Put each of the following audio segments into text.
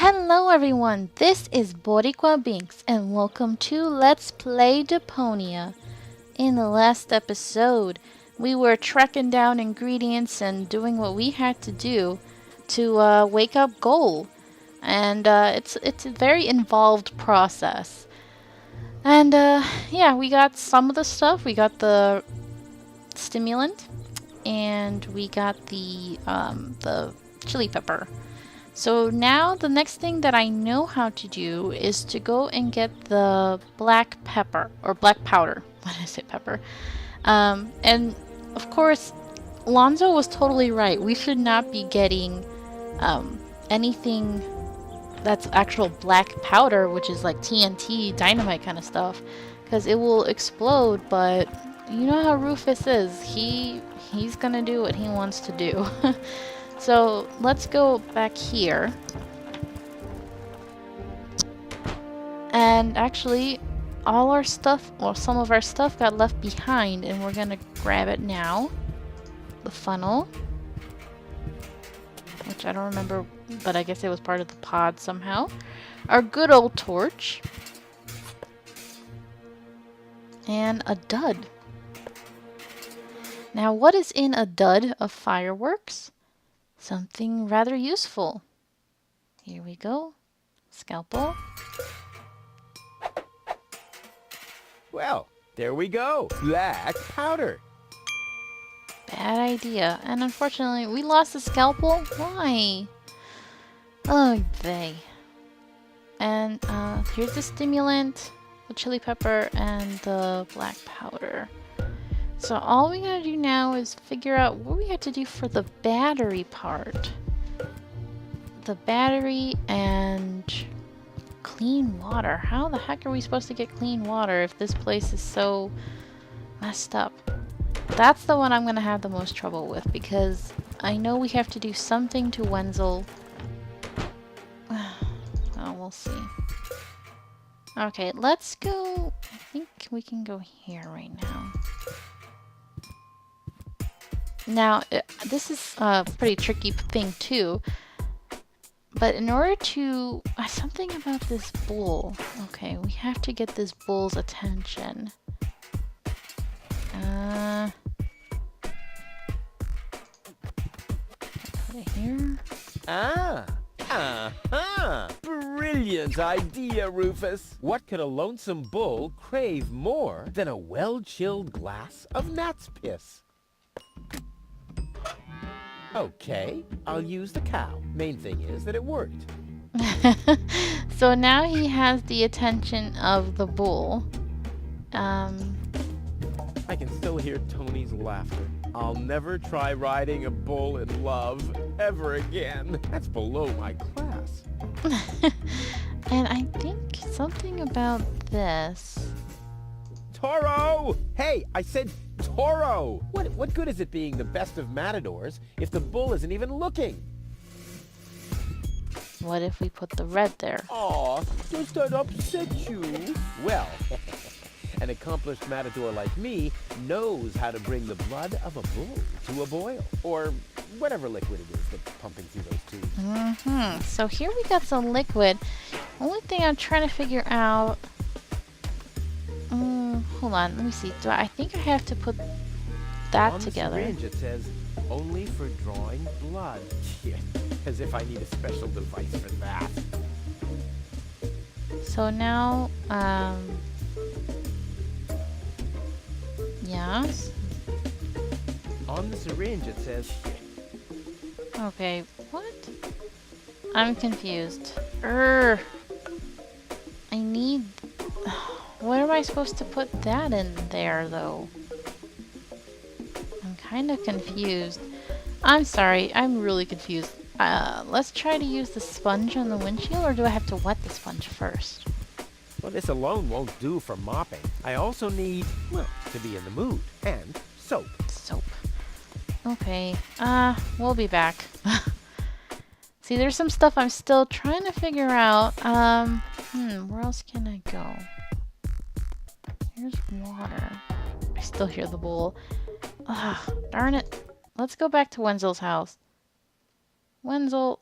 Hello everyone, this is Boricua Binks and welcome to Let's Play Deponia. In the last episode, we were tracking down ingredients and doing what we had to do to wake up Goal. And it's a very involved process. And yeah, we got some of the stuff. We got the stimulant and we got the chili pepper. So now the next thing that I know how to do is to go and get the black pepper, or black powder, when I say pepper. And of course, Lonzo was totally right. We should not be getting anything that's actual black powder, which is like TNT, dynamite kind of stuff, because it will explode, but you know how Rufus is. He's gonna do what he wants to do. So let's go back here. And actually, all our stuff, or some of our stuff got left behind, and we're gonna grab it now. The funnel. Which I don't remember, but I guess it was part of the pod somehow. Our good old torch. And a dud. Now, what is in a dud of fireworks? Something rather useful. Here we go. Scalpel. Well, there we go. Black powder. Bad idea. And unfortunately, we lost the scalpel. Why? Oh, they. And here's the stimulant, the chili pepper, and the black powder. So all we gotta do now is figure out what we have to do for the battery part. The battery and clean water. How the heck are we supposed to get clean water if this place is so messed up? That's the one I'm gonna have the most trouble with, because I know we have to do something to Wenzel. Oh, we'll see. Okay, let's go. I think we can go here right now. Now, this is a pretty tricky thing too, but in order to... something about this bull. Okay, we have to get this bull's attention. Put it here. Brilliant idea, Rufus. What could a lonesome bull crave more than a well-chilled glass of gnat's piss? Okay, I'll use the cow. Main thing is that it worked. So now he has the attention of the bull. I can still hear Tony's laughter. I'll never try riding a bull in love ever again. That's below my class. And I think something about this. Toro! Hey, I said Toro! What good is it being the best of matadors if the bull isn't even looking? What if we put the red there? Aw, does that upset you? Well, an accomplished matador like me knows how to bring the blood of a bull to a boil. Or whatever liquid it is that's pumping through those tubes. So here we got some liquid. Only thing I'm trying to figure out... hold on, let me see. I think I have to put that together. On the syringe it says, only for drawing blood. Yeah, as if I need a special device for that. So now, yes. On the syringe it says... Okay, what? I'm confused. I need... Where am I supposed to put that in there, though? I'm kind of confused. I'm sorry, I'm really confused. Let's try to use the sponge on the windshield, or do I have to wet the sponge first? Well, this alone won't do for mopping. I also need, well, to be in the mood. And soap. Soap. Okay, we'll be back. See, there's some stuff I'm still trying to figure out. Where else can I go? Here's water. I still hear the bull. Ugh, darn it. Let's go back to Wenzel's house. Wenzel.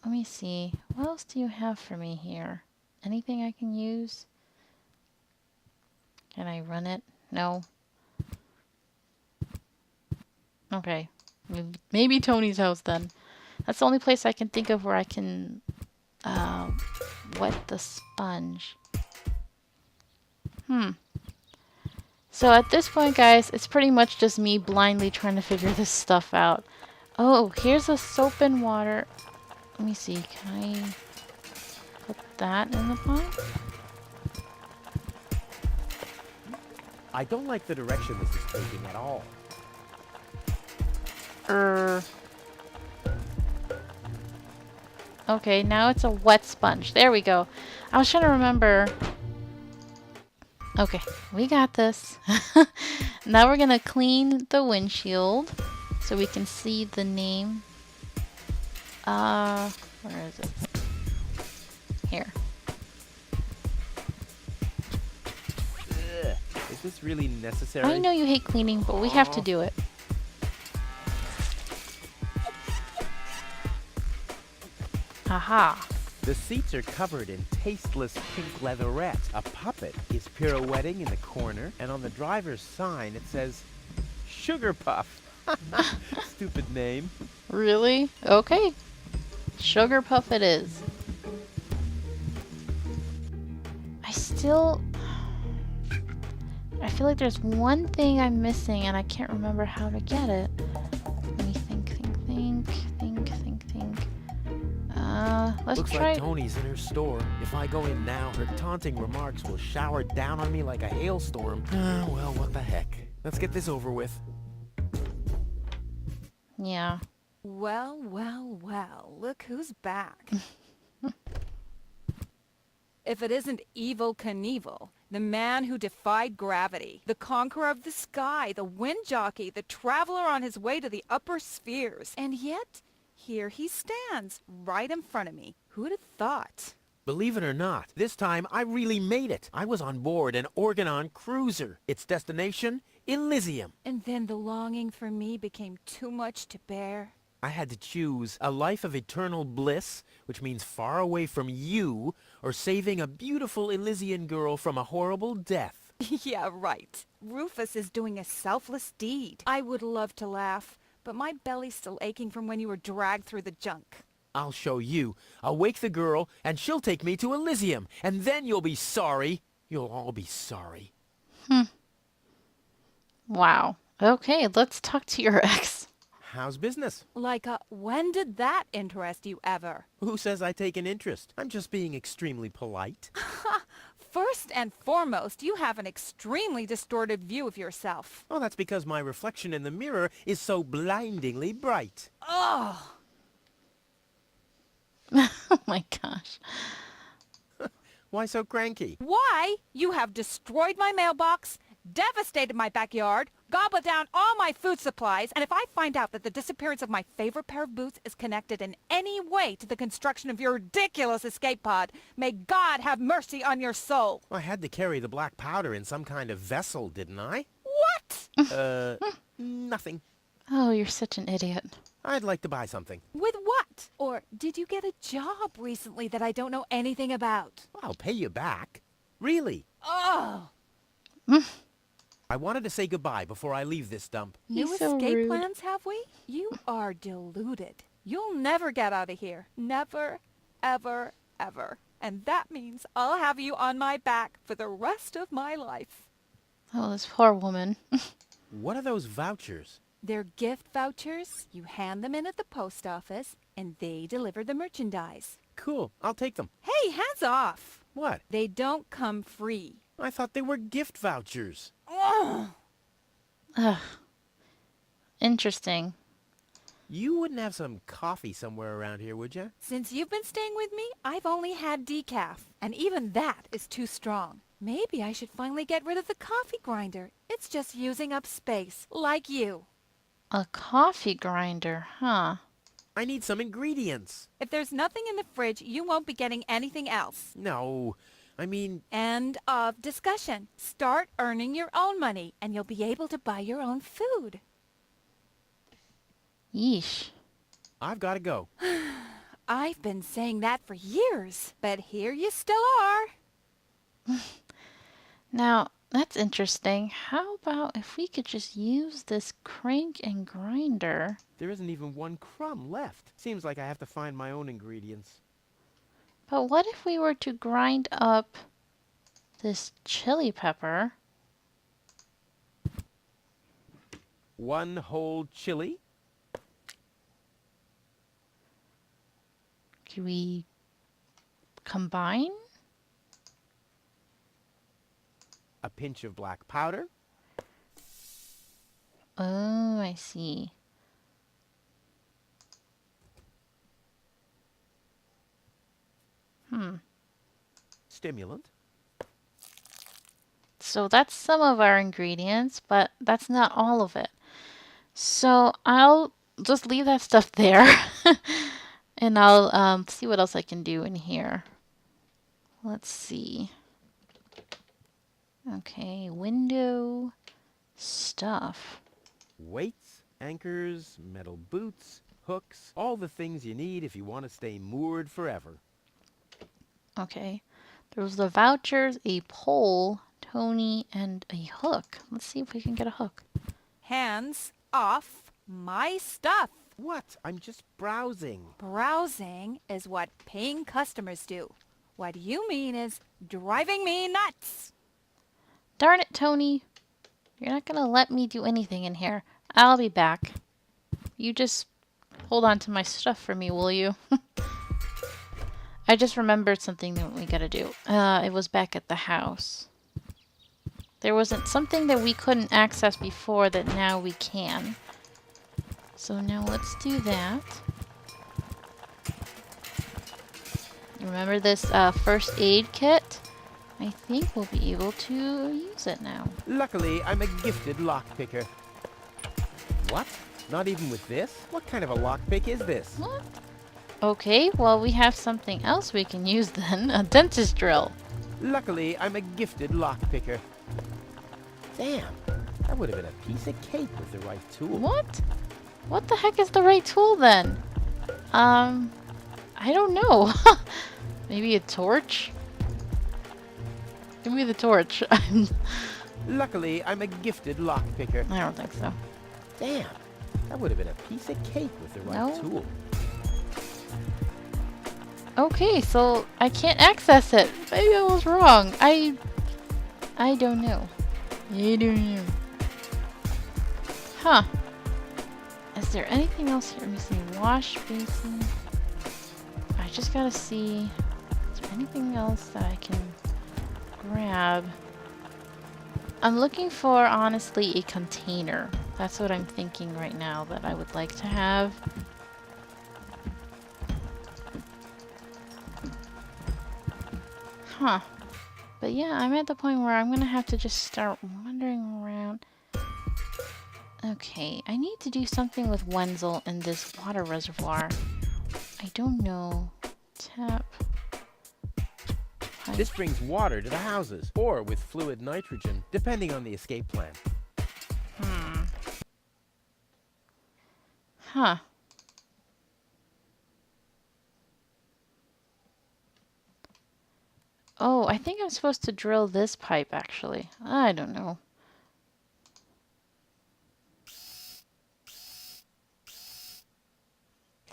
Let me see. What else do you have for me here? Anything I can use? Can I run it? No. Okay. Maybe Tony's house then. That's the only place I can think of where I can wet the sponge. So at this point, guys, it's pretty much just me blindly trying to figure this stuff out. Oh, here's a soap and water. Let me see. Can I put that in the pot? I don't like the direction this is taking at all. Okay, now it's a wet sponge. There we go. I was trying to remember. Okay, we got this. Now we're gonna clean the windshield so we can see the name. Where is it? Here. Ugh. Is this really necessary? I know you hate cleaning, but we have to do it. Aha. The seats are covered in tasteless pink leatherette. A puppet is pirouetting in the corner, and on the driver's sign it says, Sugarpuff. Stupid name. Really? Okay. Sugarpuff it is. I feel like there's one thing I'm missing and I can't remember how to get it. Let me think. Let's Looks try. like Tony's in her store. If I go in now, her taunting remarks will shower down on me like a hailstorm. Well, what the heck. Let's get this over with. Yeah. Well, look who's back. If it isn't Evil Knievel, the man who defied gravity, the conqueror of the sky, the wind jockey, the traveler on his way to the upper spheres. And yet, here he stands, right in front of me. Who'd have thought? Believe it or not, this time I really made it. I was on board an Organon cruiser. Its destination, Elysium. And then the longing for me became too much to bear. I had to choose a life of eternal bliss, which means far away from you, or saving a beautiful Elysian girl from a horrible death. Yeah, right. Rufus is doing a selfless deed. I would love to laugh, but my belly's still aching from when you were dragged through the junk. I'll show you. I'll wake the girl, and she'll take me to Elysium, and then you'll be sorry. You'll all be sorry. Wow. Okay, let's talk to your ex. How's business? Like, when did that interest you ever? Who says I take an interest? I'm just being extremely polite. First and foremost, you have an extremely distorted view of yourself. Oh, that's because my reflection in the mirror is so blindingly bright. Oh! Oh my gosh. Why so cranky? Why? You have destroyed my mailbox, devastated my backyard, gobbled down all my food supplies, and if I find out that the disappearance of my favorite pair of boots is connected in any way to the construction of your ridiculous escape pod, may God have mercy on your soul. I had to carry the black powder in some kind of vessel, didn't I? What? Nothing. Oh, you're such an idiot. I'd like to buy something. With what? Or did you get a job recently that I don't know anything about? I'll pay you back. Really. Oh! I wanted to say goodbye before I leave this dump. New He's so escape rude. plans, have we? You are deluded. You'll never get out of here. Never, ever, ever. And that means I'll have you on my back for the rest of my life. Oh, this poor woman. What are those vouchers? They're gift vouchers. You hand them in at the post office, and they deliver the merchandise. Cool. I'll take them. Hey, hands off! What? They don't come free. I thought they were gift vouchers. Ugh. Ugh. Interesting. You wouldn't have some coffee somewhere around here, would you? Since you've been staying with me, I've only had decaf, and even that is too strong. Maybe I should finally get rid of the coffee grinder. It's just using up space, like you. A coffee grinder, huh? I need some ingredients. If there's nothing in the fridge, you won't be getting anything else. No, I mean... End of discussion. Start earning your own money, and you'll be able to buy your own food. Yeesh. I've got to go. I've been saying that for years, but here you still are. Now, that's interesting. How about if we could just use this crank and grinder? There isn't even one crumb left. Seems like I have to find my own ingredients. But what if we were to grind up this chili pepper? One whole chili, Can we combine? a pinch of black powder, Oh, I see. stimulant, So that's some of our ingredients, but that's not all of it. So I'll just leave that stuff there. And I'll see what else I can do in here. Let's see. Okay, window stuff. weights, anchors, metal boots, hooks, all the things you need if you want to stay moored forever. Okay, there was the vouchers, a pole, Tony, and a hook. Let's see if we can get a hook. Hands off my stuff. What? I'm just browsing. Browsing is what paying customers do. What you mean is driving me nuts. Darn it, Tony. You're not gonna let me do anything in here. I'll be back. You just hold on to my stuff for me, will you? I just remembered something that we gotta do. It was back at the house. There wasn't something that we couldn't access before that now we can. So now let's do that. Remember this first aid kit? I think we'll be able to use it now. Luckily, I'm a gifted lockpicker. What? Not even with this? What kind of a lockpick is this? What? Okay, well we have something else we can use then. A dentist drill. Luckily, I'm a gifted lockpicker. Damn, that would have been a piece of cake with the right tool. What? What the heck is the right tool then? I don't know. Maybe a torch? Give me the torch. Luckily, I'm a gifted lockpicker. I don't think so. Damn, that would have been a piece of cake with the right No. tool. Okay, so I can't access it. Maybe I was wrong. I don't know. I don't know. Huh. Is there anything else here? Let me see. Wash basin. I just gotta see. Is there anything else that I can grab? I'm looking for, honestly, a container. That's what I'm thinking right now that I would like to have. Huh. But yeah, I'm at the point where I'm gonna have to just start wandering around. Okay, I need to do something with Wenzel in this water reservoir. I don't know. Tap. This brings water to the houses, or with fluid nitrogen, depending on the escape plan. Huh. Oh, I think I'm supposed to drill this pipe, actually. I don't know.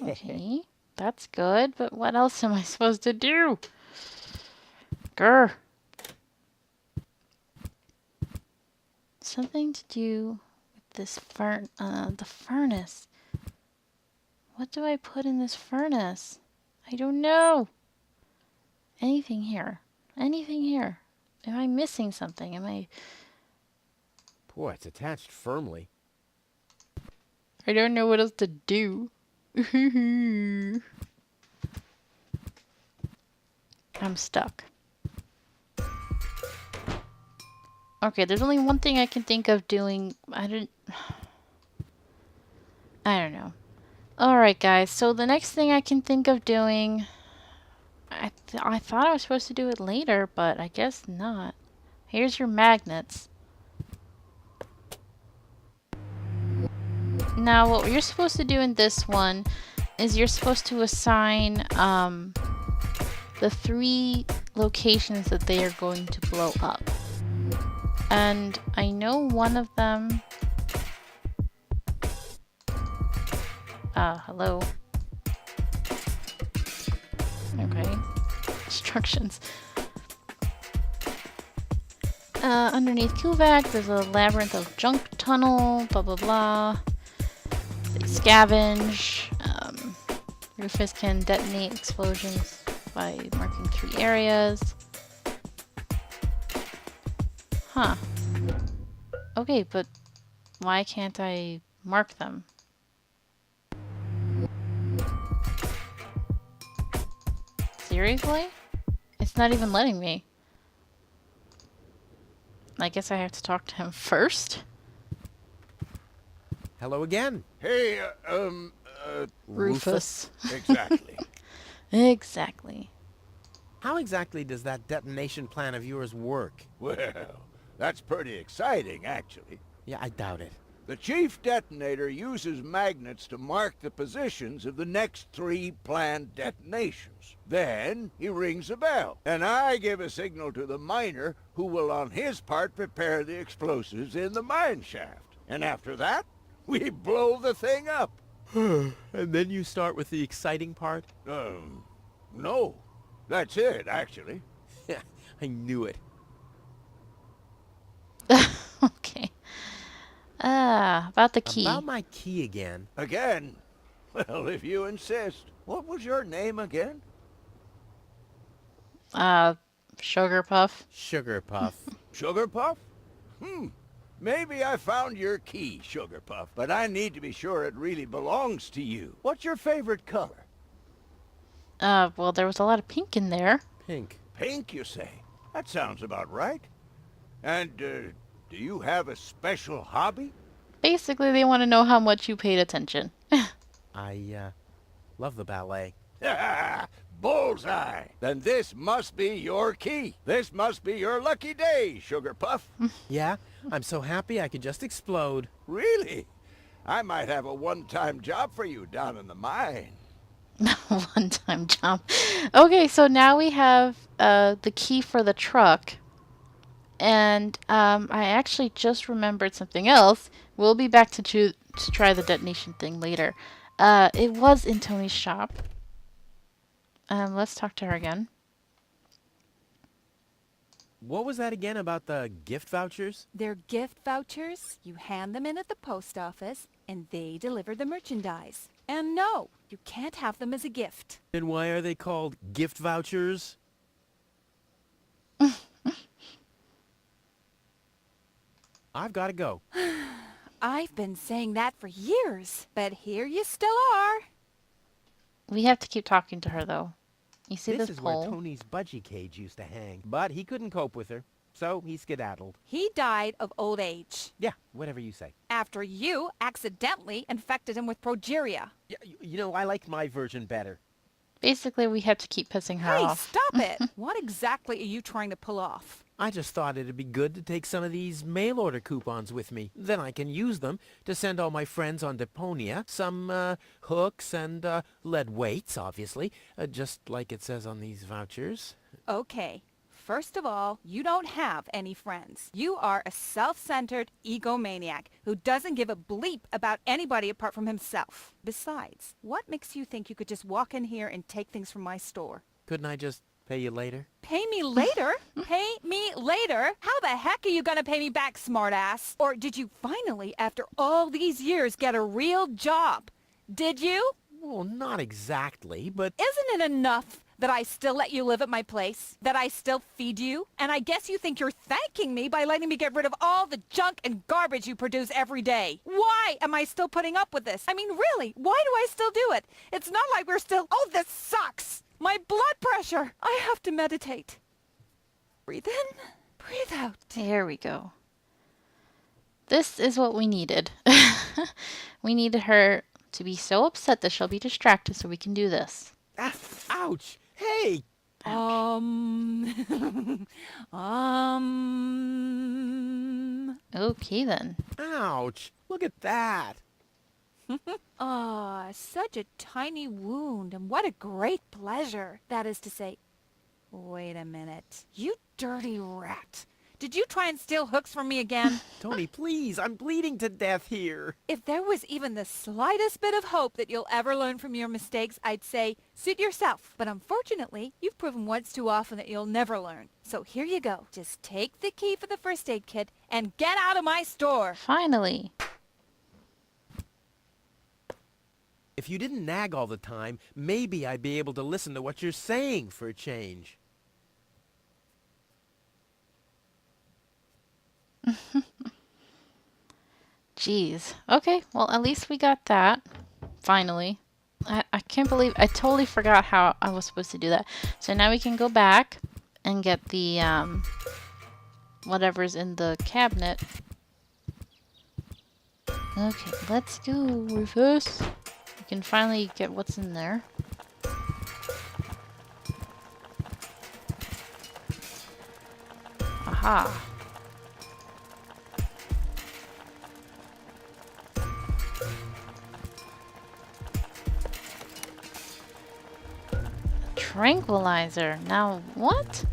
Okay, that's good, but what else am I supposed to do? Grr. Something to do with this the furnace. What do I put in this furnace? I don't know. Anything here? Anything here? Am I missing something? Am I... Boy, it's attached firmly. I don't know what else to do. I'm stuck. Okay, there's only one thing I can think of doing. I don't know. Alright, guys. So the next thing I can think of doing... I thought I was supposed to do it later, but I guess not. Here's your magnets. Now, what you're supposed to do in this one is you're supposed to assign the 3 locations that they are going to blow up. And I know one of them... hello. Okay. Instructions. Underneath Kuvak, there's a labyrinth of junk tunnel, blah blah blah. They scavenge. Rufus can detonate explosions by marking 3 areas. Huh. Okay, but why can't I mark them? Seriously? It's not even letting me. I guess I have to talk to him first? Hello again. Hey, Rufus. exactly. Exactly. How exactly does that detonation plan of yours work? Well, that's pretty exciting, actually. Yeah, I doubt it. The chief detonator uses magnets to mark the positions of the next 3 planned detonations. Then he rings a bell, and I give a signal to the miner who will on his part prepare the explosives in the mine shaft. And after that, we blow the thing up. And then you start with the exciting part? No. That's it, actually. Yeah, I knew it. Okay. About the key. About my key again. Again? Well, if you insist. What was your name again? Sugarpuff. Sugarpuff. Sugarpuff? Maybe I found your key, Sugarpuff, but I need to be sure it really belongs to you. What's your favorite color? Well, there was a lot of pink in there. Pink. Pink, you say? That sounds about right. And, do you have a special hobby? Basically, they want to know how much you paid attention. I, love the ballet. Bullseye! Then this must be your key. This must be your lucky day, Sugarpuff. Yeah? I'm so happy I could just explode. Really? I might have a one-time job for you down in the mine. One-time job. Okay, so now we have the key for the truck. And I actually just remembered something else. We'll be back to try the detonation thing later. It was in Tony's shop. Let's talk to her again. What was that again about the gift vouchers? They're gift vouchers. You hand them in at the post office, and they deliver the merchandise. And no, you can't have them as a gift. And why are they called gift vouchers? I've got to go. I've been saying that for years, but here you still are. We have to keep talking to her, though. You see This this is where pole? Tony's budgie cage used to hang. But he couldn't cope with her, so he skedaddled. He died of old age Yeah, whatever you say. after you accidentally infected him with progeria. Yeah, you know, I like my version better. Basically, we have to keep pissing her Hey, off. stop it! What exactly are you trying to pull off? I just thought it'd be good to take some of these mail order coupons with me. Then I can use them to send all my friends on Deponia some hooks and lead weights, obviously, just like it says on these vouchers. Okay, first of all, you don't have any friends. You are a self-centered egomaniac who doesn't give a bleep about anybody apart from himself. Besides, what makes you think you could just walk in here and take things from my store? Couldn't I just pay you later? Pay me later? Pay me later? How the heck are you gonna pay me back, smartass? Or did you finally, after all these years, get a real job? Did you? Well, not exactly, but... Isn't it enough that I still let you live at my place? That I still feed you? And I guess you think you're thanking me by letting me get rid of all the junk and garbage you produce every day. Why am I still putting up with this? I mean, really, why do I still do it? It's not like we're still... Oh, this sucks! My blood pressure! I have to meditate. Breathe in, breathe out. There we go. This is what we needed. We needed her to be so upset that she'll be distracted so we can do this. Ah, ouch! Hey! Okay then. Ouch! Look at that! Ah, such a tiny wound, and what a great pleasure. That is to say, wait a minute. You dirty rat. Did you try and steal hooks from me again? Tony, please, I'm bleeding to death here. If there was even the slightest bit of hope that you'll ever learn from your mistakes, I'd say, suit yourself. But unfortunately, you've proven once too often that you'll never learn. So here you go. Just take the key for the first aid kit and get out of my store. Finally. If you didn't nag all the time, maybe I'd be able to listen to what you're saying for a change. Jeez. Okay, well, at least we got that. Finally. I can't believe... I totally forgot how I was supposed to do that. So now we can go back and get the, whatever's in the cabinet. Okay, let's go, Rufus. We can finally get what's in there. Aha. Tranquilizer. Now, what?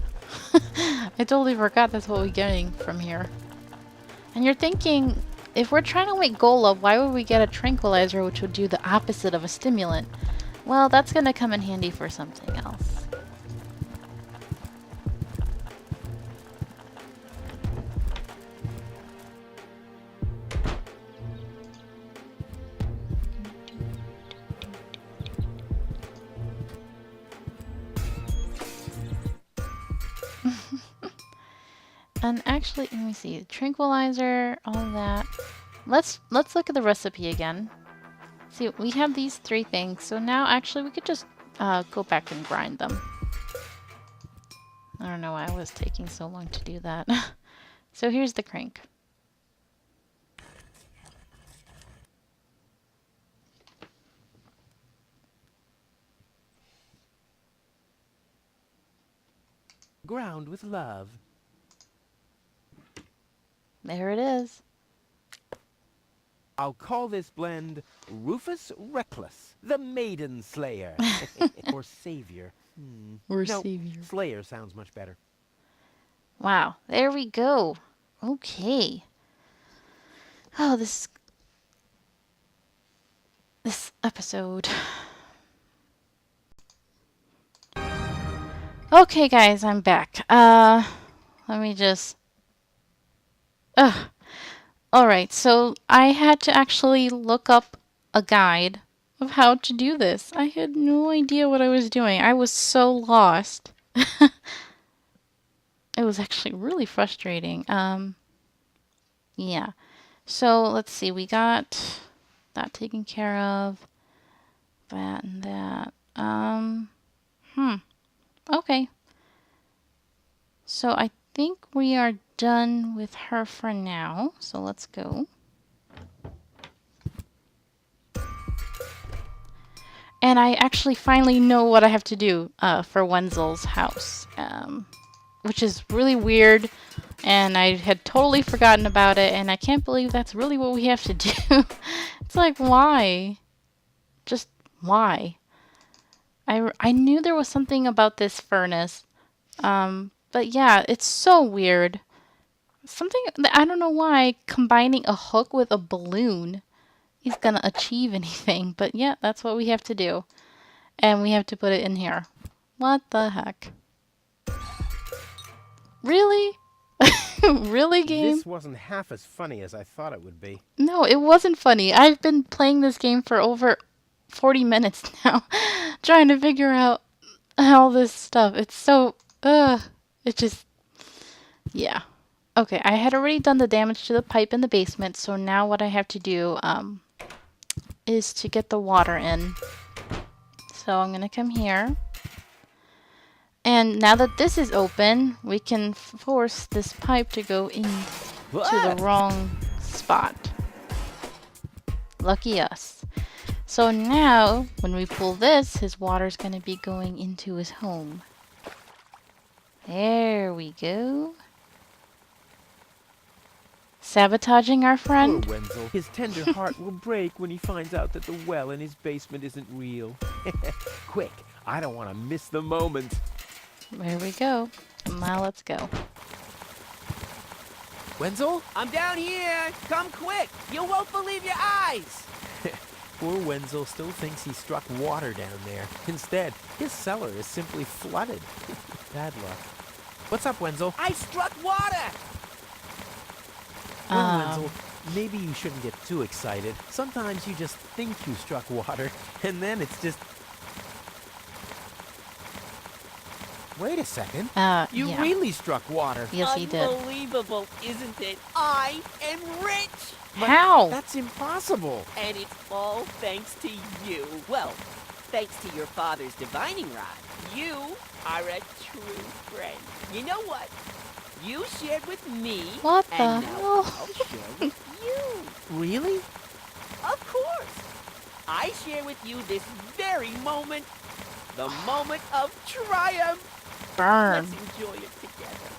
I totally forgot that's what we're getting from here. And you're thinking, if we're trying to wake Gola, why would we get a tranquilizer which would do the opposite of a stimulant? Well, that's gonna come in handy for something else. And actually, let me see. Tranquilizer, all that. Let's look at the recipe again. See, we have these 3 things, so now actually we could just go back and grind them. I don't know why I was taking so long to do that. So here's the crank. Ground with love. There it is. I'll call this blend Rufus Reckless, the Maiden Slayer. Or Savior. Or No, Savior. Slayer sounds much better. Wow, there we go. Okay. Oh, this episode. Okay, guys, I'm back. Let me just... Alright, so I had to actually look up a guide of how to do this. I had no idea what I was doing. I was so lost. It was actually really frustrating. Yeah. So, let's see. We got that taken care of. That and that. Okay. So, I think we are done with her for now. So, let's go. And I actually finally know what I have to do for Wenzel's house. Which is really weird. And I had totally forgotten about it. And I can't believe that's really what we have to do. It's like, why? Just why? I knew there was something about this furnace. But yeah, it's so weird. Something, I don't know why, combining a hook with a balloon is gonna achieve anything. But yeah, that's what we have to do. And we have to put it in here. What the heck? Really? Really, game? This wasn't half as funny as I thought it would be. No, it wasn't funny. I've been playing this game for over 40 minutes now, trying to figure out all this stuff. It's so, it just, yeah. Okay, I had already done the damage to the pipe in the basement, so now what I have to do, is to get the water in. So I'm gonna come here. And now that this is open, we can force this pipe to go into the wrong spot. Lucky us. So now, when we pull this, his water's going to be going into his home. There we go. Sabotaging our Poor friend? Wenzel. His tender heart will break when he finds out that the well in his basement isn't real. Quick, I don't want to miss the moment. There we go. Now let's go. Wenzel? I'm down here! Come quick! You won't believe your eyes! Poor Wenzel still thinks he struck water down there. Instead, his cellar is simply flooded. Bad luck. What's up, Wenzel? I struck water! Well, Wenzel, maybe you shouldn't get too excited. Sometimes you just think you struck water, and then it's just... Wait a second. You yeah. really struck water. Yes, he did. Unbelievable, isn't it? I am rich! But How? That's impossible. And it's all thanks to you. Well, thanks to your father's divining rod. You are a true friend. You know what? You shared with me. What the and now hell? I'll share with you. Really? Of course. I share with you this very moment. The moment of triumph. Burn. Let's enjoy it together.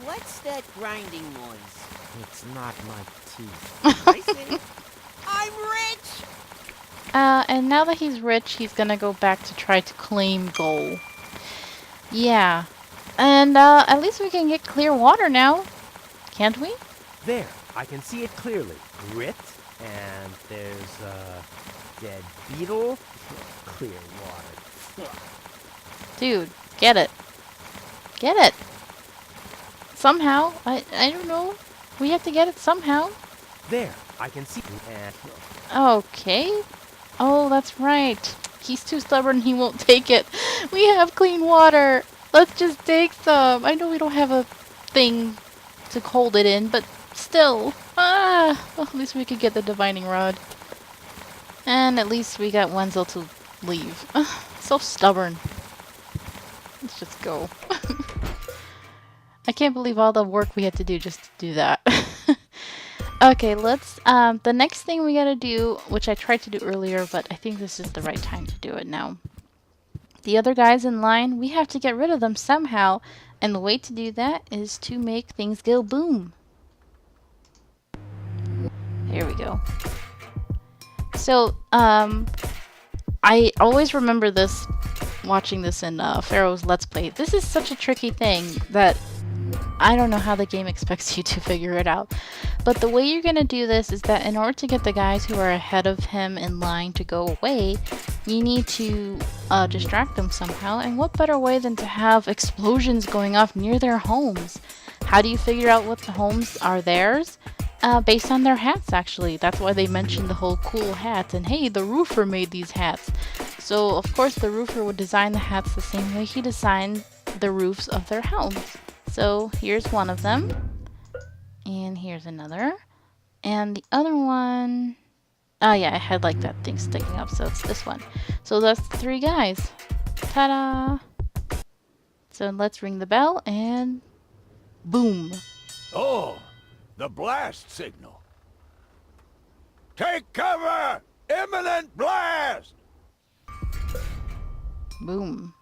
What's that grinding noise? It's not my teeth. I say, I'm rich! And now that he's rich, he's gonna go back to try to claim goal. Yeah. And, at least we can get clear water now. Can't we? There, I can see it clearly. Grit, and there's a dead beetle. Clear water. Dude, get it. Get it. Somehow. I don't know. We have to get it somehow. There, I can see. And Okay. Oh, that's right. He's too stubborn, he won't take it. We have clean water. Let's just take some. I know we don't have a thing to hold it in, but still. Well, at least we could get the divining rod. And at least we got Wenzel to leave. So stubborn. Let's just go. I can't believe all the work we had to do just to do that. Okay, let's, the next thing we gotta do, which I tried to do earlier, but I think this is the right time to do it now. The other guys in line, we have to get rid of them somehow, and the way to do that is to make things go boom. There we go. So, I always remember this, watching this in Pharaoh's Let's Play. This is such a tricky thing that I don't know how the game expects you to figure it out. But the way you're going to do this is that in order to get the guys who are ahead of him in line to go away, you need to distract them somehow. And what better way than to have explosions going off near their homes? How do you figure out what the homes are theirs? Based on their hats, actually. That's why they mentioned the whole cool hats. And hey, the roofer made these hats. So, of course, the roofer would design the hats the same way he designed the roofs of their homes. So, here's one of them. And here's another. And the other one... Oh yeah, I had like that thing sticking up, so it's this one. So that's the three guys. Ta-da! So let's ring the bell and... boom! Oh, the blast signal. Take cover! Imminent blast! Boom.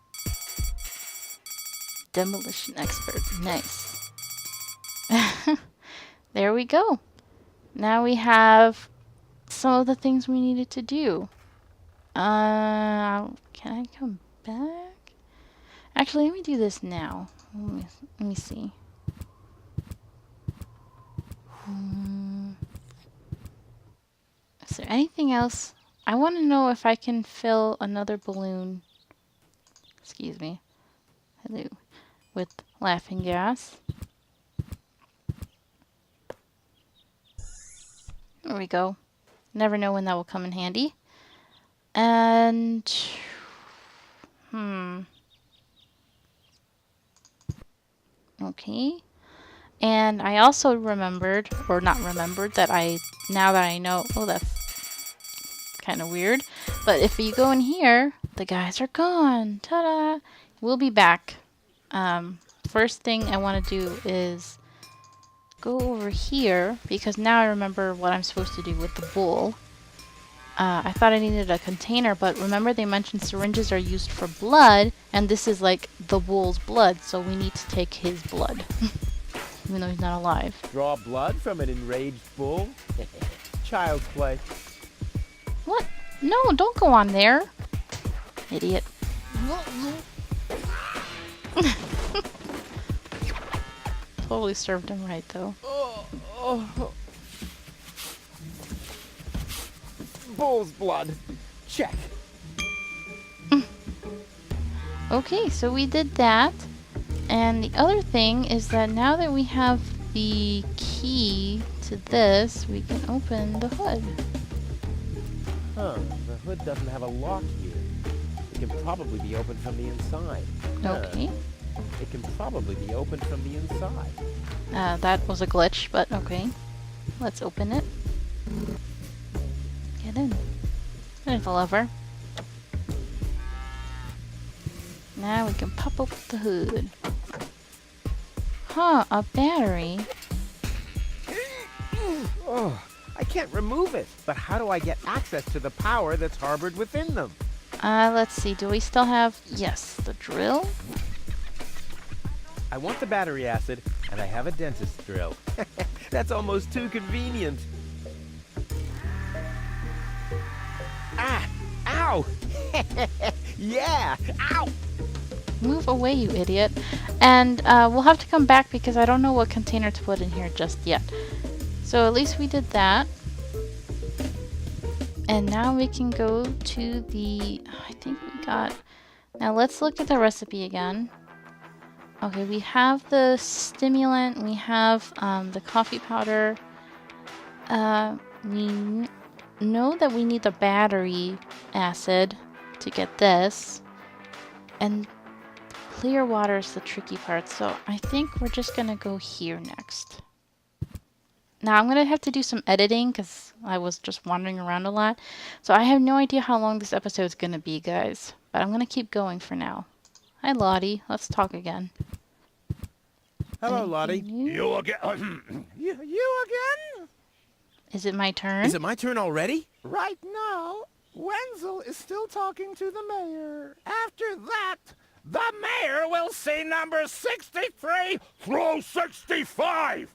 Demolition expert. Nice. There we go. Now we have some of the things we needed to do. Can I come back? Actually, let me do this now. Let me see. Is there anything else? I want to know if I can fill another balloon. Excuse me. Hello. With laughing gas. There we go. Never know when that will come in handy. And... Okay. And I also remembered, or not remembered, that now that I know... Oh, that's kind of weird. But if you go in here, the guys are gone. Ta-da! We'll be back. First thing I want to do is... go over here, because now I remember what I'm supposed to do with the bull. I thought I needed a container, but remember they mentioned syringes are used for blood, and this is like the bull's blood, so we need to take his blood. even though he's not alive. Draw blood from an enraged bull? Child's play. What? No, don't go on there. Idiot. Totally served him right, though. Bull's blood. Check. Okay, so we did that. And the other thing is that now that we have the key to this, we can open the hood. Huh. The hood doesn't have a lock here. It can probably be opened from the inside. Okay. It can probably be opened from the inside. That was a glitch, but okay. Let's open it. Get in. There's the lever. Now we can pop up the hood. Huh, a battery. Oh, I can't remove it. But how do I get access to the power that's harbored within them? Let's see. Do we still have... Yes, the drill. I want the battery acid, and I have a dentist drill. That's almost too convenient. Ah! Ow! Yeah! Ow! Move away, you idiot. And we'll have to come back because I don't know what container to put in here just yet. So at least we did that. And now we can go to the... I think we got... Now let's look at the recipe again. Okay, we have the stimulant, we have the coffee powder. We know that we need the battery acid to get this. And clear water is the tricky part, so I think we're just gonna go here next. Now I'm gonna have to do some editing because I was just wandering around a lot. So I have no idea how long this episode is gonna be, guys. But I'm gonna keep going for now. Hi, Lottie. Let's talk again. Hello, Lottie. You again? you again? Is it my turn? Is it my turn already? Right now, Wenzel is still talking to the mayor. After that, the mayor will say number 63 through 65.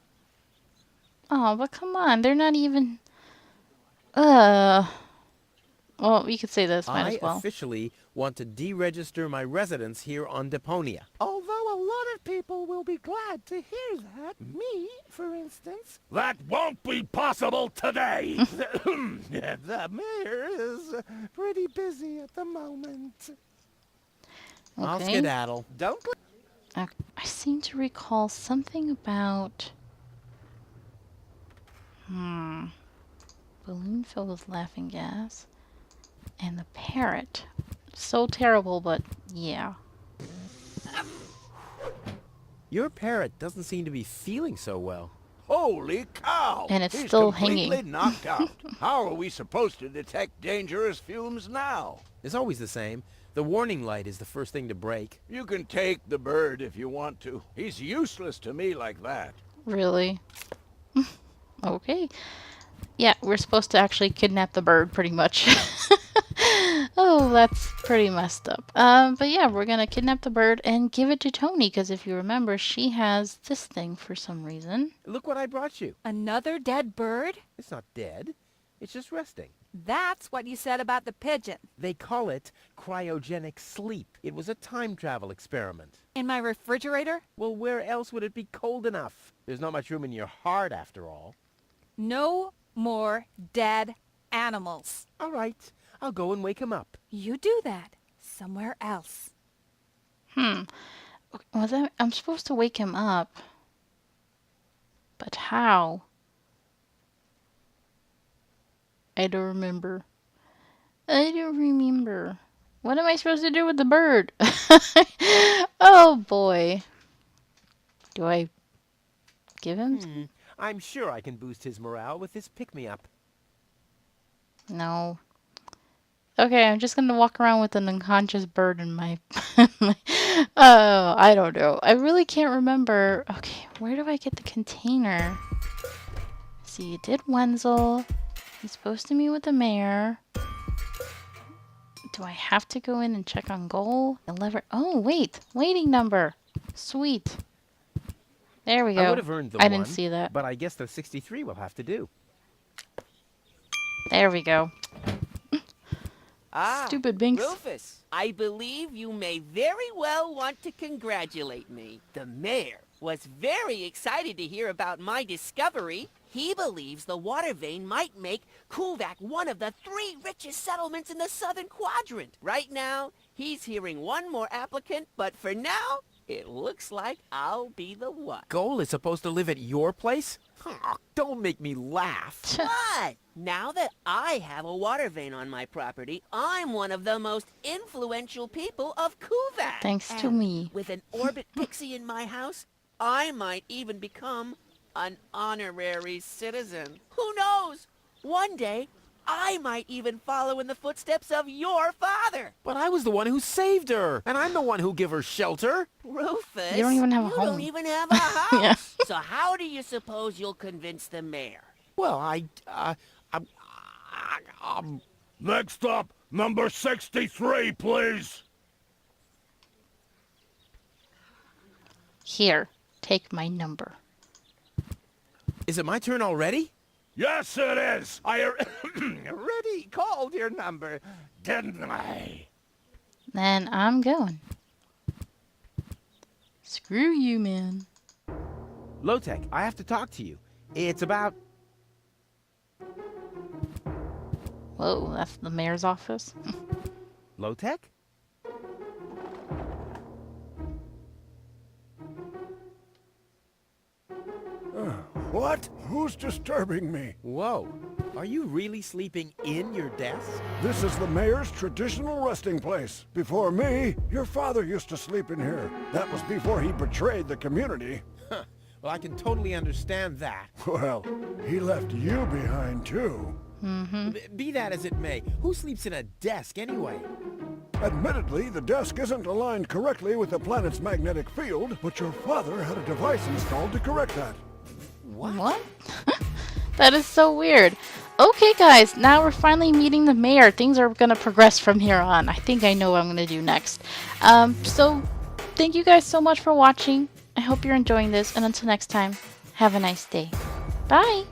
Oh, but come on. They're not even... Well, you could say this. Might I as well. officially want to deregister my residence here on Deponia. Although a lot of people will be glad to hear that. Me, for instance. That won't be possible today. The mayor is pretty busy at the moment. I'll Okay. skedaddle. Don't... I seem to recall something about... Balloon filled with laughing gas. And the parrot. So terrible, but yeah. Your parrot doesn't seem to be feeling so well. Holy cow! And it's He's still completely hanging. knocked out. How are we supposed to detect dangerous fumes now? It's always the same. The warning light is the first thing to break. You can take the bird if you want to. He's useless to me like that. Really? Okay. Yeah, we're supposed to actually kidnap the bird, pretty much. Oh, that's pretty messed up. But yeah, we're gonna kidnap the bird and give it to Tony, because if you remember, she has this thing for some reason. Look what I brought you. Another dead bird? It's not dead. It's just resting. That's what you said about the pigeon. They call it cryogenic sleep. It was a time travel experiment. In my refrigerator? Well, where else would it be cold enough? There's not much room in your heart, after all. No more dead animals. All right. I'll go and wake him up. You do that somewhere else. Was that... I'm supposed to wake him up. But how? I don't remember. I don't remember. What am I supposed to do with the bird? Oh boy. Do I give him? I'm sure I can boost his morale with this pick-me-up. No. Okay, I'm just gonna walk around with an unconscious bird in my... Oh, I don't know. I really can't remember. Okay, where do I get the container? See, you did Wenzel. He's supposed to meet with the mayor. Do I have to go in and check on goal? The lever... Oh, wait. Waiting number. Sweet. There we go. I would have earned the I 1, didn't see that. but I guess the 63 will have to do. There we go. Ah, Stupid Binks. Rufus, I believe you may very well want to congratulate me. The mayor was very excited to hear about my discovery. He believes the water vein might make Kuvak one of the 3 richest settlements in the southern quadrant. Right now, he's hearing one more applicant, but for now, it looks like I'll be the one. Goal is supposed to live at your place? Oh, don't make me laugh. What? Now that I have a water vein on my property, I'm one of the most influential people of Kuvak. Thanks to And me. with an orbit pixie in my house, I might even become an honorary citizen. Who knows? One day, I might even follow in the footsteps of your father. But I was the one who saved her, and I'm the one who gave her shelter. Rufus, You don't even have a you home. don't even have a house. Yeah. So how do you suppose you'll convince the mayor? Well, Next up, number 63, please. Here, take my number. is it my turn already? Yes, it is. I already called your number, didn't I? Then I'm going. Screw you, man. Low-Tech, I have to talk to you. It's about... Whoa, that's the mayor's office. Low-Tech? What? Who's disturbing me? Whoa. Are you really sleeping in your desk? This is the mayor's traditional resting place. Before me, your father used to sleep in here. That was before he betrayed the community. Well, I can totally understand that. Well, he left you behind too. Be that as it may, who sleeps in a desk anyway? Admittedly, the desk isn't aligned correctly with the planet's magnetic field, but your father had a device installed to correct that. What? That is so weird. Okay, guys, now we're finally meeting the mayor. Things are gonna progress from here on. I think I know what I'm gonna do next. So thank you guys so much for watching. I hope you're enjoying this, and until next time, have a nice day. Bye!